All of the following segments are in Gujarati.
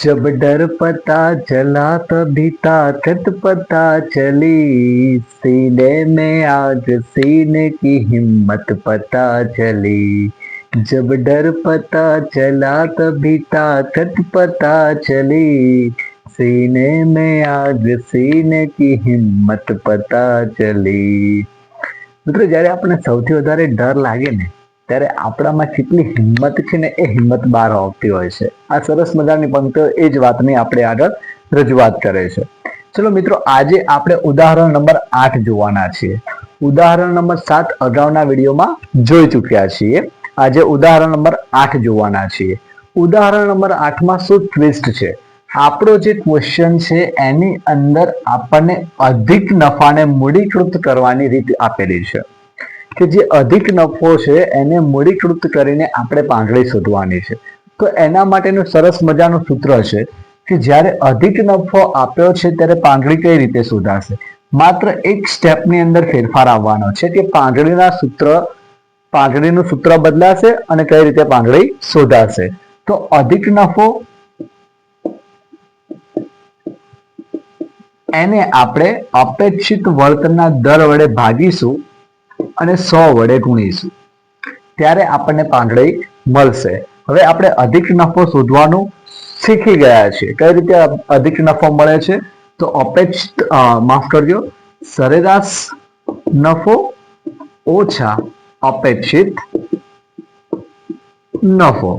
जब डर पता चला तभी ताकत पता चली, सीने में आज सीने की हिम्मत पता चली। जब डर पता चला तभी ताकत पता चली, सीने में आज सीने की हिम्मत पता चली। મિત્રો જ્યારે આપણને સૌથી વધારે ડર લાગે ને ત્યારે આપણામાં કેટલી હિંમત છે ને એ હિંમત બહાર આવતી હોય છે। આ સરસ મજાની પંક્તિઓ એ જ વાતની આપણે આગળ રજૂઆત કરે છે। ચલો મિત્રો, આજે આપણે ઉદાહરણ નંબર 8 જોવાના છીએ। ઉદાહરણ નંબર 7 અગાઉના વિડીયોમાં જોઈ ચૂક્યા છીએ। આજે ઉદાહરણ નંબર 8 જોવાના છીએ। ઉદાહરણ નંબર 8 માં શું ટ્વિસ્ટ છે? આપણો જે ક્વેશ્ચન છે એની અંદર આપણને અધિક નફાને મૂડીકૃત કરવાની રીત આપેલી છે કે જે અધિક નફો છે એને મૂડીકૃત કરીને આપણે પાંગળી શોધવાની છે। તો એના માટેનું સરસ મજાનું સૂત્ર છે કે જ્યારે અધિક નફો આપ્યો છે ત્યારે પાંગળી કઈ રીતે શોધાશે। માત્ર એક સ્ટેપની અંદર ફેરફાર આવવાનો છે કે પાંગળીનું સૂત્ર બદલાશે અને કઈ રીતે પાંગળી શોધાશે। તો અધિક નફો એને આપણે અપેક્ષિત વળતરના દર વડે ભાગીશું અને 100 વડે ગુણીશું ત્યારે આપણને પાંગળી મળશે। હવે આપણે અધિક નફો શોધવાનું શીખી ગયા છીએ। કઈ રીતે અધિક નફો મળે છે? તો સરેરાશ નફો ઓછા અપેક્ષિત નફો।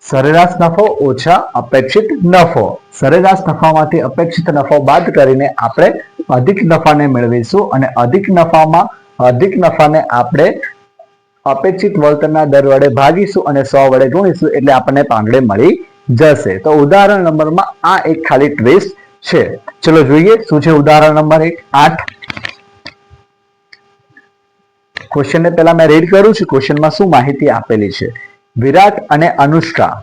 સરેરાશ નફો ઓછા અપેક્ષિત નફો। સરેરાશ નફામાંથી અપેક્ષિત નફો બાદ કરીને આપણે અધિક નફાને મેળવીશું અને અધિક નફાને આપણે અપેક્ષિત વળતરના દર વડે ભાગીશું અને 100 વડે ગુણીશું એટલે આપણને પાંગળી મળી જશે। તો ઉદાહરણ નંબરમાં આ એક ખાલી ટ્વિસ્ટ છે। ચલો જોઈએ શું છે ઉદાહરણ નંબર 8। ક્વેશ્ચનને પહેલા મેં રીડ કરું છું। ક્વેશ્ચનમાં શું માહિતી આપેલી છે? વિરાટ અને અનુષ્કા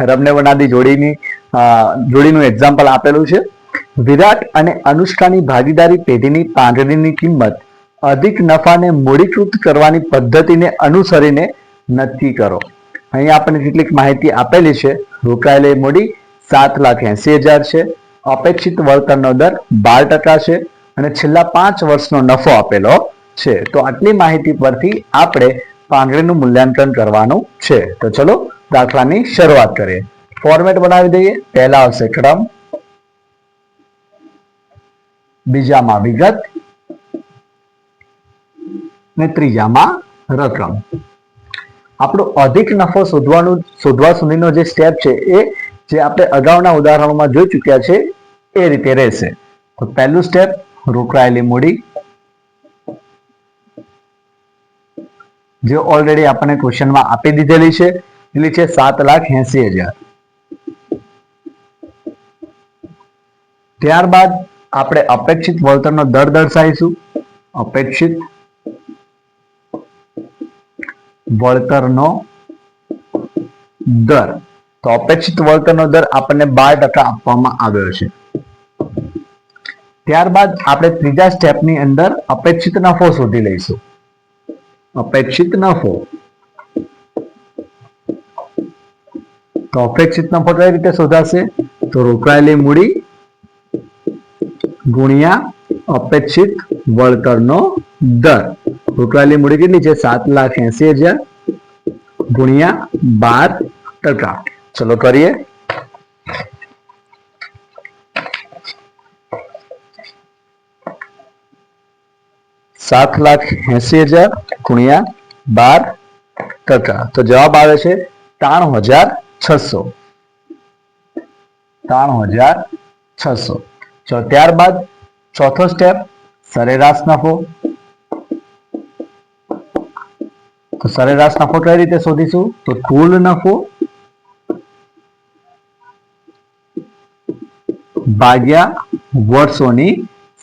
રમને વનાદી જોડીનું એક્ઝામ્પલ આપેલું છે। વિરાટ અને અનુષ્કાની ભાગીદારી પેઢીની પાંગળીની કિંમત અધિક નફાને મૂડીકૃત કરવાની પદ્ધતિને અનુસરીને નક્કી કરો। અહીં આપણને કેટલીક માહિતી આપેલી છે। રોકાયેલી મૂડી 7,80,000 છે, અપેક્ષિત વળતરનો દર 12% છે અને છેલ્લા 5 વર્ષનો નફો આપેલો છે। તો આટલી માહિતી પરથી આપણે પાંગળીનું મૂલ્યાંકન કરવાનું છે। તો ચલો દાખલાની શરૂઆત કરીએ। ફોર્મેટ બનાવી દઈએ। પહેલા આવશે ક્રમ, બીજામાં વિગત ને ત્રીજામાં રકમ। આપણો અધિક નફો શોધવા સુધીનો જે સ્ટેપ છે એ જે આપણે અગાઉના ઉદાહરણોમાં જોઈ ચૂક્યા છે એ રીતે રહેશે। તો પહેલું સ્ટેપ, રોકાયેલી મૂડી જે ઓલરેડી આપણને ક્વેશ્ચનમાં આપી દીધેલી છે, એટલી છે 7,80,000। ત્યારબાદ આપણે અપેક્ષિત વળતરનો દર દર્શાવીશું। અપેક્ષિત વળતરનો દર, તો અપેક્ષિત વળતરનો દર આપણને 12% આપવામાં આવ્યો છે। ત્યારબાદ આપણે ત્રીજા સ્ટેપની અંદર અપેક્ષિત નફો શોધી લઈશું। અપેક્ષિત નફો, તો અપેક્ષિત નફો કઈ રીતે શોધાશે? તો રોકાયેલી મૂડી ગુણ્યા અપેક્ષિત વળતરનો દર। રોકાયેલી મૂડી કેટલી છે? 7,80,000 ગુણ્યા 12%। ચલો કરીએ। $7,80,000 ગુણ્યા 12%, તો જવાબ આવે છે 93,600। 93,600। ચલો ત્યારબાદ ચોથો સ્ટેપ, સરેરાશ નફો। તો સરેરાશ નફો કઈ રીતે શોધીશું? તો કુલ નફો ભાગ્યા વર્ષોની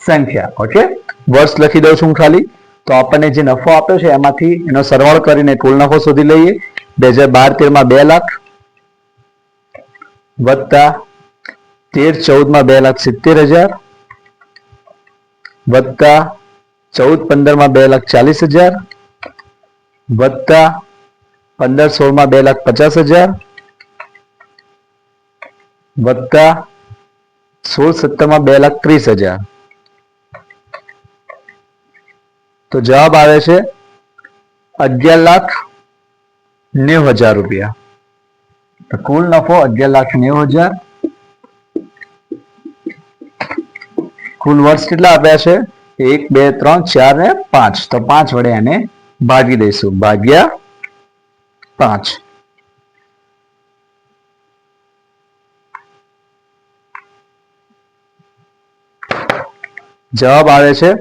સંખ્યા। ઓકે, વર્ષ લખી દઉં છું ખાલી। તો આપણને જે નફો આપ્યો છે એમાંથી એનો સરવાળો કરીને કુલ નફો શોધી લઈએ। 2012-13 માં 2 લાખ વત્તા 13-14 માં 2,70,000 વત્તા 14-15 માં 2,40,000 વત્તા 15-16 માં 2,50,000 વત્તા 16 માં 2,30,000, તો જવાબ આવે છે 11,90,000 રૂપિયા. તો કુલ નફો 11,90,000. કુલ વર્ષ કેટલા આપ્યા છે? 1, 2, 3, 4 ને 5. તો 5 વડે એને ભાગી દઈશું, ભાગ્યા 5. જવાબ આવે છે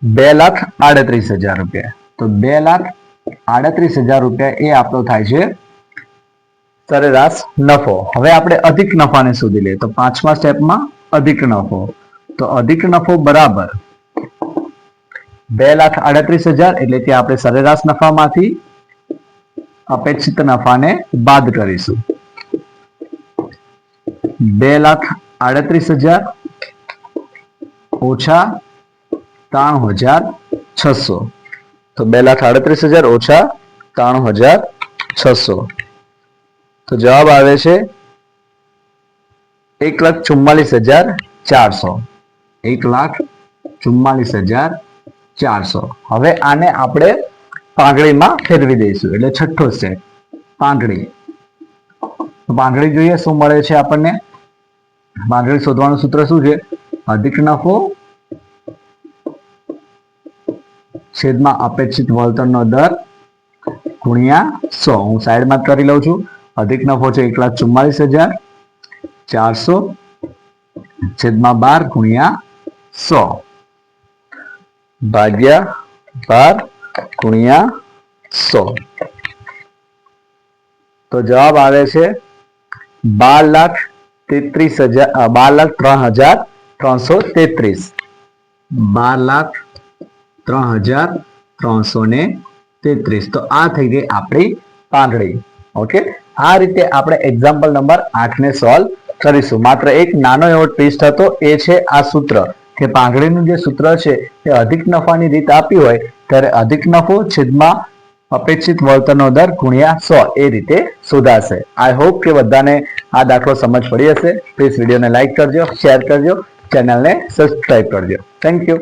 2,38,000 રૂપિયા. તો 2,38,000 રૂપિયા એ આપણો થાય છે સરેરાશ નફો. હવે આપણે અધિક નફાને શોધી લઈએ. તો 5મા સ્ટેપમાં અધિક નફો. તો અધિક નફો બરાબર 2,38,000 એટલે કે આપણે સરેરાશ નફામાંથી અપેક્ષિત નફાને બાદ કરીશું. 2,38,000 ઓછા 93,600. તો 2,38,000 ઓછા 93,600. તો જવાબ આવે છે 1,44,400. 1,44,400. હવે આને આપણે પાંગડીમાં ફેરવી દઈશું, એટલે છઠ્ઠો સ્ટેપ પાંગડી. પાંગડી જોઈએ શું મળે છે આપણને. પાંગડી શોધવાનું સૂત્ર શું છે? અધિક નફો છેદમાં અપેક્ષિત વળતરનો દર ગુણ્યા 100. હું સાઈડમાં જ કરી લઉં છું. અધિક નફો છે 1,44,400 છેદમાં 12 ગુણ્યા 100 ભાગ્યા 12 ગુણ્યા 100. તો જવાબ આવે છે 12,03,333. 12,03,333. તો આ થઈ ગઈ આપણી પાંગડી. ઓકે, આ રીતે આપણે એક્ઝામ્પલ નંબર 8 ને સોલ્વ કરીશું. માત્ર એક નાનો એવો ટ્વિસ્ટ હતો, એ છે આ સૂત્ર કે પાંગડીનું જે સૂત્ર છે એ અધિક નફાની રીત આપી હોય ત્યારે અધિક નફો છેદમાં અપેક્ષિત વળતરનો દર ગુણ્યા 100 એ રીતે શોધાશે. આઈ હોપ કે બધાને આ દાખલો સમજ પડી હશે. પ્લીઝ વિડીયોને લાઈક કરજો, શેર કરજો, ચેનલને સબસ્ક્રાઇબ કરજો. Thank you.